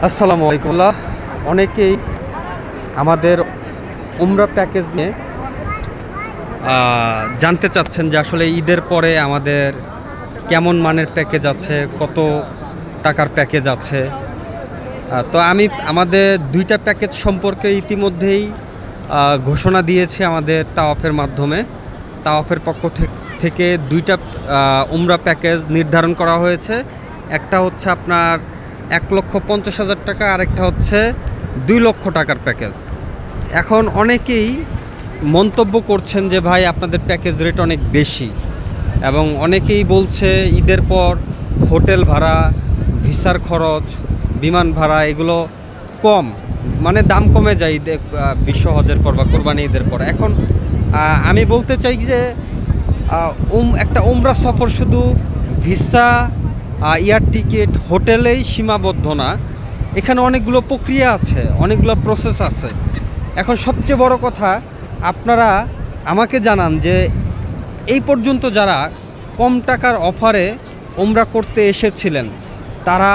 আসসালামু আলাইকুম। অনেকেই আমাদের উমরা প্যাকেজ নিয়ে জানতে চাচ্ছেন যে আসলে ঈদের পরে আমাদের কেমন মানের প্যাকেজ আছে, কত টাকার প্যাকেজ আছে। তো আমি আমাদের দুইটা প্যাকেজ সম্পর্কে ইতিমধ্যেই ঘোষণা দিয়েছি আমাদের তাওয়াফের মাধ্যমে। তাওয়াফের পক্ষ থেকে দুইটা উমরা প্যাকেজ নির্ধারণ করা হয়েছে। একটা হচ্ছে আপনার 1,50,000 টাকা, আরেকটা হচ্ছে 2 লক্ষ টাকার প্যাকেজ। এখন অনেকেই মন্তব্য করছেন যে ভাই আপনাদের প্যাকেজ রেট অনেক বেশি, এবং অনেকেই বলছে ঈদের পর হোটেল ভাড়া, ভিসার খরচ, বিমান ভাড়া এগুলো কম, মানে দাম কমে যায় ঈদের বিশ্ব হজের পর বা কোরবানি ঈদের পর। এখন আমি বলতে চাই যে একটা উমরা সফর শুধু ভিসা, এয়ার টিকিট, হোটেলেই সীমাবদ্ধ না। এখানে অনেকগুলো প্রক্রিয়া আছে, অনেকগুলো প্রসেস আছে। এখন সবচেয়ে বড় কথা, আপনারা আমাকে জানান যে এই পর্যন্ত যারা কম টাকার অফারে উমরা করতে এসেছিলেন তারা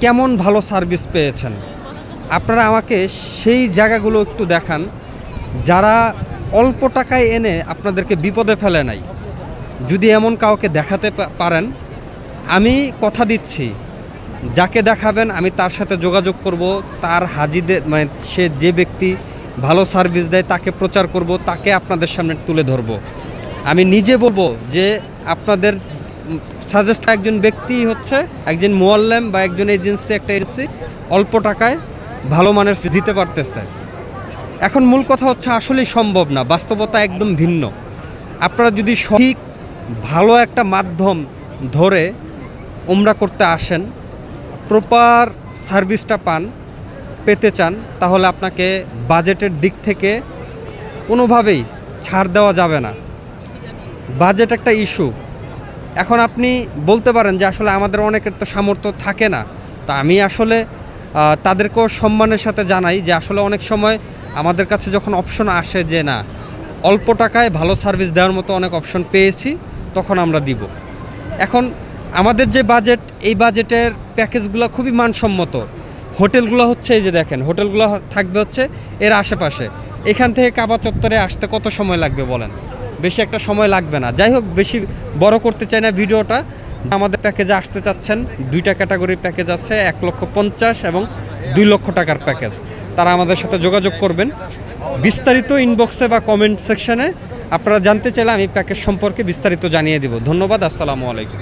কেমন ভালো সার্ভিস পেয়েছেন। আপনারা আমাকে সেই জায়গাগুলো একটু দেখান, যারা অল্প টাকায় এনে আপনাদেরকে বিপদে ফেলে নাই। যদি এমন কাউকে দেখাতে পারেন, আমি কথা দিচ্ছি যাকে দেখাবেন আমি তার সাথে যোগাযোগ করব, তার হাজিদের মানে সে যে ব্যক্তি ভালো সার্ভিস দেয় তাকে প্রচার করব, তাকে আপনাদের সামনে তুলে ধরব। আমি নিজে বলবো যে আপনাদের সাজেস্ট একজন ব্যক্তি হচ্ছে একজন মোয়াল্লেম বা একজন এজেন্সি, একটা এজেন্সি অল্প টাকায় ভালো মানের দিতে পারতেছে। এখন মূল কথা হচ্ছে আসলেই সম্ভব না, বাস্তবতা একদম ভিন্ন। আপনারা যদি সঠিক ভালো একটা মাধ্যম ধরে উমরা করতে আসেন, প্রপার সার্ভিসটা পেতে চান, তাহলে আপনাকে বাজেটের দিক থেকে কোনোভাবেই ছাড় দেওয়া যাবে না। বাজেট একটা ইস্যু। এখন আপনি বলতে পারেন যে আসলে আমাদের অনেকের তো সামর্থ্য থাকে না। তা আমি আসলে তাদেরকেও সম্মানের সাথে জানাই যে আসলে অনেক সময় আমাদের কাছে যখন অপশন আসে যে না, অল্প টাকায় ভালো সার্ভিস দেওয়ার মতো অনেক অপশন পেয়েছি, তখন আমরা দিব। এখন আমাদের যে বাজেট, এই বাজেটের প্যাকেজগুলো খুবই মানসম্মত। হোটেলগুলো হচ্ছে এই যে দেখেন, হোটেলগুলো থাকবে হচ্ছে এর আশেপাশে। এখান থেকে কাবা চত্বরে আসতে কত সময় লাগবে বলেন? বেশি একটা সময় লাগবে না। যাই হোক, বেশি বড় করতে চাই না ভিডিওটা। আমাদের প্যাকেজে আসতে চাচ্ছেন, দুইটা ক্যাটাগরির প্যাকেজ আছে, 1,50,000 এবং 2 লক্ষ টাকার প্যাকেজ। তারা আমাদের সাথে যোগাযোগ করবেন। বিস্তারিত ইনবক্সে বা কমেন্ট সেকশনে আপনারা জানতে চাইলে আমি প্যাকেজ সম্পর্কে বিস্তারিত জানিয়ে দেব। ধন্যবাদ। আসসালামু আলাইকুম।